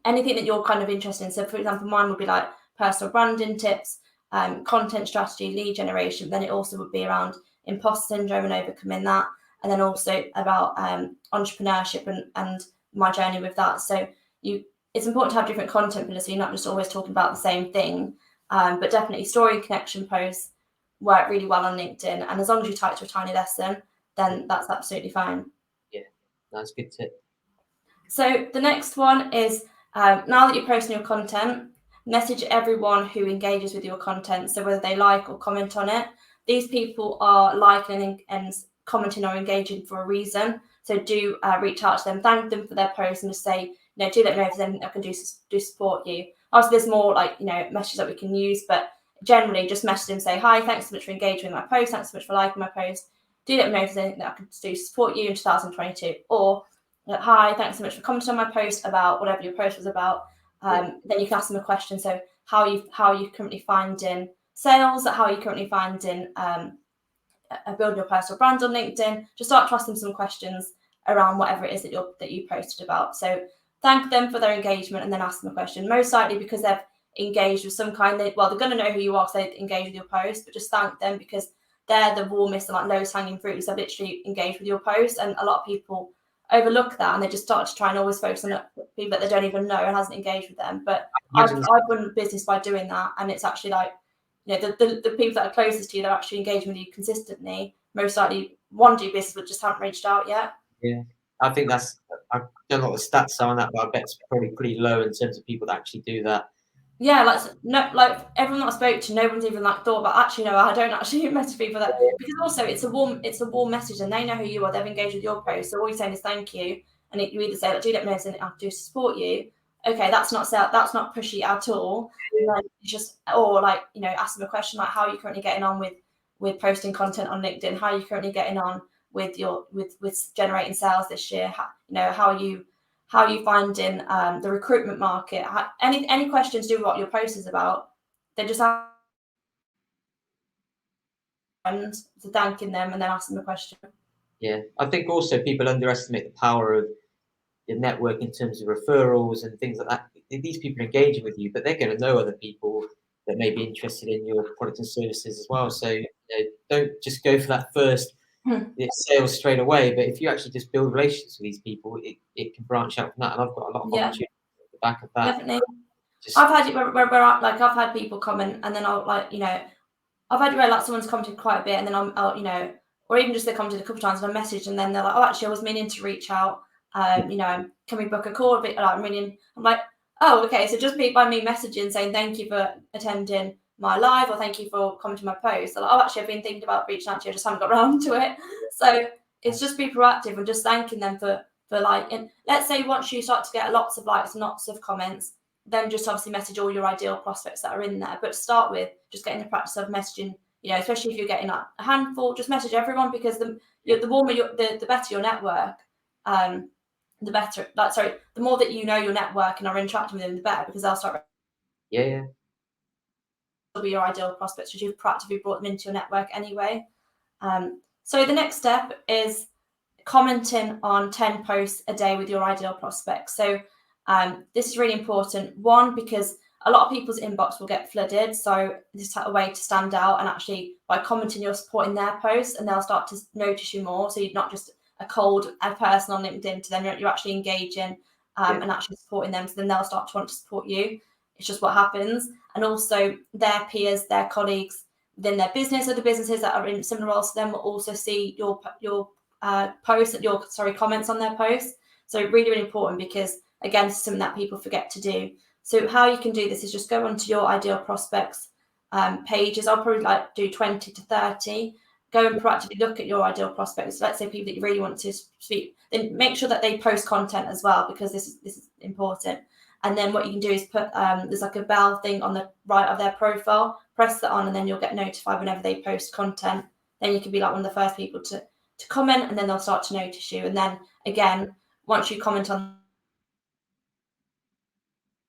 anything that you're kind of interested in. So for example, mine would be like personal branding tips, content strategy, lead generation. Then it also would be around imposter syndrome and overcoming that, and then also about entrepreneurship and my journey with that. So it's important to have different content pillars, so you're not just always talking about the same thing. But definitely story and connection posts work really well on LinkedIn, and as long as you tie it to a tiny lesson, then that's absolutely fine. Yeah, that's a good tip. So the next one is, now that you're posting your content, message everyone who engages with your content. So whether they like or comment on it, these people are liking and commenting or engaging for a reason. So do reach out to them, thank them for their post, and just say, do let me know if there's anything I can do to support you. Obviously, there's more like, messages that we can use, but generally just message them, say, hi, thanks so much for engaging with my post, thanks so much for liking my post. Do let me know if there's anything that I can do to support you in 2022. Or, hi, thanks so much for commenting on my post about whatever your post was about. Then you can ask them a question. So how are you currently finding sales? How are you currently finding building your personal brand on LinkedIn? Just start to ask them some questions around whatever it is that you posted about. So thank them for their engagement and then ask them a question. Most likely because they've engaged with some kind, they're going to know who you are because they engage with your post, but just thank them because they're the warmest and like lowest hanging fruit, because they've literally engaged with your post. And a lot of people overlook that and they just start to try and always focus on people that they don't even know and hasn't engaged with them. But I've run a business by doing that, and it's actually like, the people that are closest to you, they're actually engaging with you consistently, most likely want to do business but just haven't reached out yet. Yeah, I think I've done a lot of stats on that, but I bet it's probably pretty low in terms of people that actually do that. Yeah, like everyone that I spoke to, no one's even like thought about actually no, I don't actually message people that, because also it's a warm message and they know who you are, they've engaged with your post. So all you're saying is thank you, and you either say like, do let me know something I can do to support you. Okay, that's not pushy at all. And then just, or like, you know, ask them a question like, how are you currently getting on with posting content on LinkedIn? How are you currently getting on with your with generating sales this year? You know, how are you finding the recruitment market? Any questions do what your post is about. They just ask friends to thanking them and then ask them a question. Yeah, I think also people underestimate the power of your network in terms of referrals and things like that. These people are engaging with you, but they're going to know other people that may be interested in your products and services as well. So don't just go for that first sales straight away. But if you actually just build relationships with these people, it can branch out from that. And I've got a lot of Yeah, opportunities at the back of that. definitely. Just I've had it where like I've had people comment and then I'll like, you know, I've had where like someone's commented quite a bit and then I'll you know, or even just they commented a couple of times and I messaged and then they're like, oh, actually, I was meaning to reach out. You know, can we book a call? A bit like I'm like, oh, okay. So just by me messaging saying thank you for attending my live or thank you for commenting my post. They're like, oh, actually, I've been thinking about reaching out to you. I just haven't got around to it. So it's just be proactive and just thanking them for like. And let's say once you start to get lots of likes and lots of comments, then just obviously message all your ideal prospects that are in there. But to start with, just getting the practice of messaging, you know, especially if you're getting like a handful, just message everyone because the warmer the better your network, the better. Like, sorry, the more that you know your network and are interacting with them, the better because they'll start. yeah. Will be your ideal prospects because you've proactively brought them into your network anyway. So the next step is commenting on 10 posts a day with your ideal prospects. So this is really important. One, because a lot of people's inbox will get flooded. So this is a way to stand out and actually by commenting, you're supporting their posts and they'll start to notice you more. So you're not just a person on LinkedIn to them, you're actually engaging and actually supporting them. So then they'll start to want to support you. It's just what happens. And also their peers, their colleagues within their business or the businesses that are in similar roles to them will also see your posts, comments on their posts. So really, really important because again, it's something that people forget to do. So how you can do this is just go onto your ideal prospects pages. I'll probably like do 20 to 30. Go and proactively look at your ideal prospects. Let's say people that you really want to speak, then make sure that they post content as well because this is important. And then what you can do is put there's like a bell thing on the right of their profile. Press that on, and then you'll get notified whenever they post content. Then you can be like one of the first people to comment, and then they'll start to notice you. And then again, once you comment on,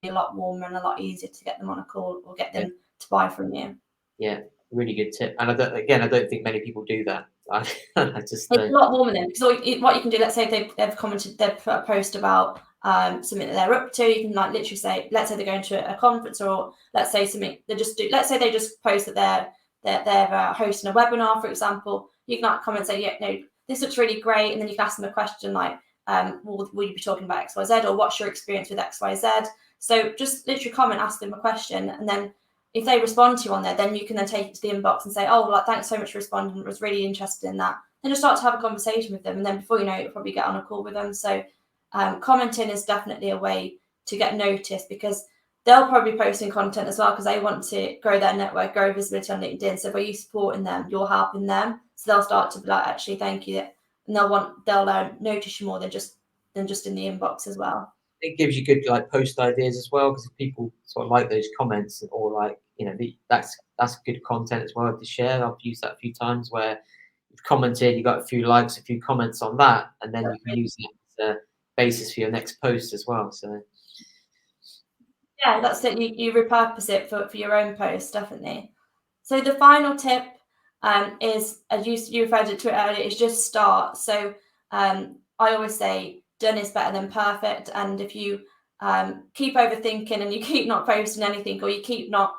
a lot warmer and a lot easier to get them on a call or get them to buy from you. Yeah, really good tip. And I don't think many people do that. I just it's a lot warmer then because what you can do, let's say they've commented, they've put a post about something that they're up to. You can like literally say, let's say they're going to a conference, or let's say something let's say they just post that they're hosting a webinar, for example. You can like comment, say, yeah, no, this looks really great, and then you can ask them a question like, will you be talking about XYZ, or what's your experience with XYZ? So just literally comment, ask them a question, and then if they respond to you on there, then you can then take it to the inbox and say, oh, like, thanks so much for responding. I was really interested in that. Then just start to have a conversation with them. And then before you know it, you'll probably get on a call with them. So commenting is definitely a way to get noticed because they'll probably be posting content as well because they want to grow their network, grow visibility on LinkedIn. So by you supporting them, you're helping them. So they'll start to be like, actually, thank you. And they'll notice you more than just in the inbox as well. It gives you good like post ideas as well because if people sort of like those comments or like that's good content as well to share. I've used that a few times where you've commented, you got a few likes, a few comments on that, and then you can use that as a basis for your next post as well. So yeah, that's it. You repurpose it for your own post, definitely. So the final tip is, as you referred to it earlier, is just start. So I always say done is better than perfect. And if you keep overthinking and you keep not posting anything, or you keep not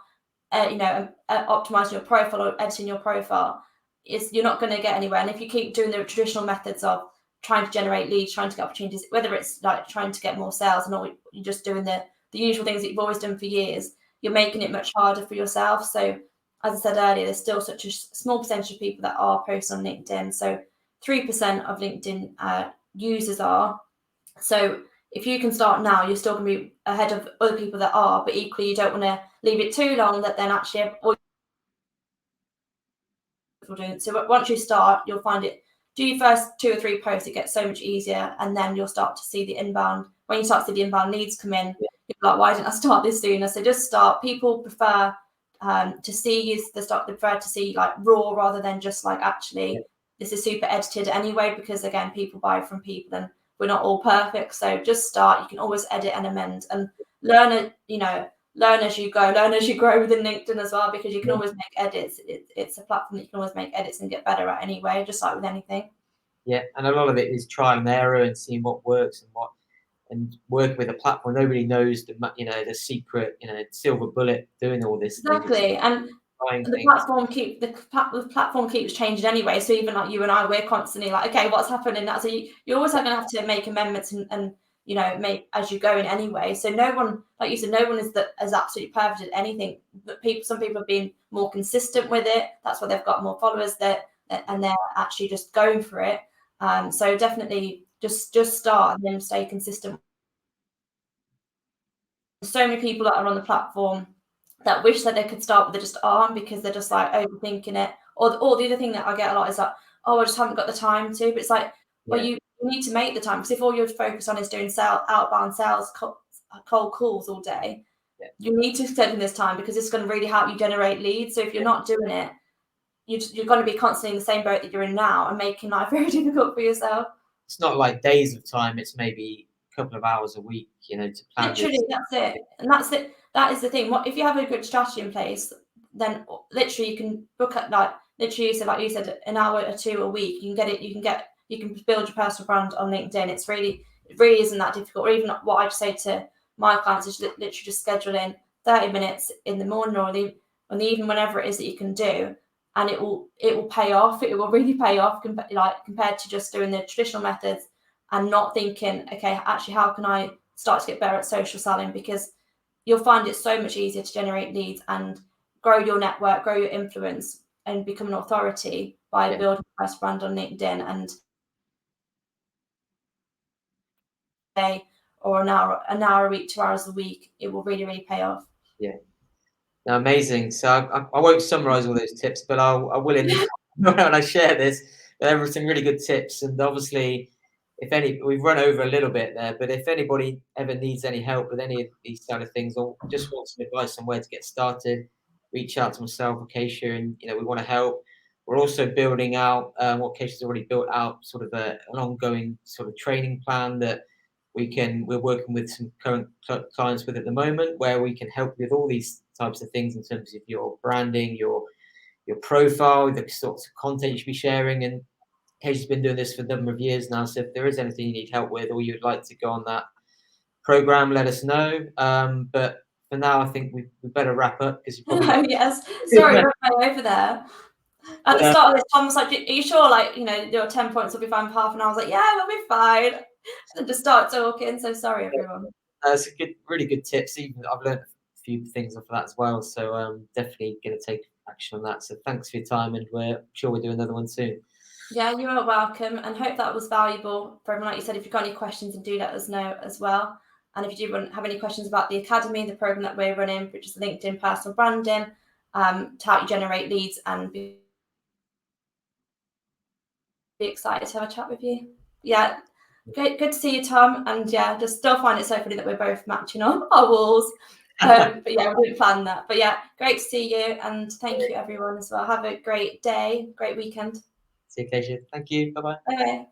optimizing your profile or editing your profile, you're not going to get anywhere. And if you keep doing the traditional methods of trying to generate leads, trying to get opportunities, whether it's like trying to get more sales and all, you're just doing the usual things that you've always done for years, you're making it much harder for yourself. So as I said earlier, there's still such a small percentage of people that are posting on LinkedIn. So 3% of LinkedIn users are. So if you can start now, you're still going to be ahead of other people that are, but equally you don't want to leave it too long that then actually all you're doing. So once you start, you'll find it, do your first 2 or 3 posts, it gets so much easier, and then you'll start to see the inbound. When you start to see the inbound leads come in, you're like, why didn't I start this sooner? So just start. People prefer to see they prefer to see like raw rather than just like actually this is super edited anyway, because again, people buy from people and we're not all perfect. So just start. You can always edit and amend and learn it, learn as you go, learn as you grow within LinkedIn as well, because you can always make edits. It's a platform that you can always make edits and get better at anyway, just like with anything. Yeah, and a lot of it is trial and error and seeing what works and working with a platform. Nobody knows the secret, silver bullet doing all this. Exactly, and the platform keeps changing anyway. So even like you and I, we're constantly like, okay, what's happening? That so you're always going to have to make amendments and make as you go in anyway. So no one, like you said, no one is absolutely perfect at anything. But some people have been more consistent with it. That's why they've got more followers and they're actually just going for it. So definitely just start and then stay consistent. So many people that are on the platform that wish that they could start, but they just aren't, because they're just like overthinking it. Or the other thing that I get a lot is like, oh, I just haven't got the time to. But it's like, well, you need to make the time, because if all you're focused on is doing outbound sales, cold calls all day, you need to spend this time, because it's going to really help you generate leads. So if you're not doing it, you're going to be constantly in the same boat that you're in now and making life very difficult for yourself. It's not like days of time. It's maybe a couple of hours a week, to plan. Literally, that's it. And that's it. That is the thing. What if you have a good strategy in place, then literally you can book at like literally, so like you said, an hour or 2 a week. You can build your personal brand on LinkedIn. It really isn't that difficult. Or even what I say to my clients is literally just schedule in 30 minutes in the morning or in the evening, whenever it is that you can do, and it will pay off. It will really pay off compared to just doing the traditional methods and not thinking, okay, actually, how can I start to get better at social selling? Because you'll find it so much easier to generate leads and grow your network, grow your influence, and become an authority by building a personal brand on LinkedIn. And or an hour a week, 2 hours a week, it will really, really pay off. Yeah. No, amazing. So I won't summarize all those tips, but I will when I share this. There were some really good tips, and obviously, we've run over a little bit there, but if anybody ever needs any help with any of these kind of things, or just wants some advice on where to get started, reach out to myself or Caisha, and we want to help. We're also building out what Caisha's already built out, sort of an ongoing sort of training plan that we're working with some current clients with at the moment, where we can help with all these types of things in terms of your branding, your profile, the sorts of content you should be sharing. And Caisha's been doing this for a number of years now, so if there is anything you need help with, or you'd like to go on that program, let us know. But for now, I think we better wrap up, because you probably yes, sorry, we're over there. At the start of this, Tom was like, "Are you sure? Like, your 10 points will be fine for half." And I was like, "Yeah, we'll be fine." And just start talking. So sorry, everyone. That's really good tips. Even I've learned a few things off of that as well. So definitely going to take action on that. So thanks for your time, and we're sure we'll do another one soon. Yeah, you are welcome, and hope that was valuable for everyone. Like you said, if you've got any questions, do let us know as well. And if you do have any questions about the academy, the program that we're running, which is LinkedIn personal branding, to help you generate leads and be excited to have a chat with you. Yeah, good to see you, Tom. And yeah, just still find it so funny that we're both matching on our walls. But yeah, we didn't plan that. But yeah, great to see you, and thank you everyone as well. Have a great day, great weekend. See you, Caisha. Thank you. Bye-bye. Okay.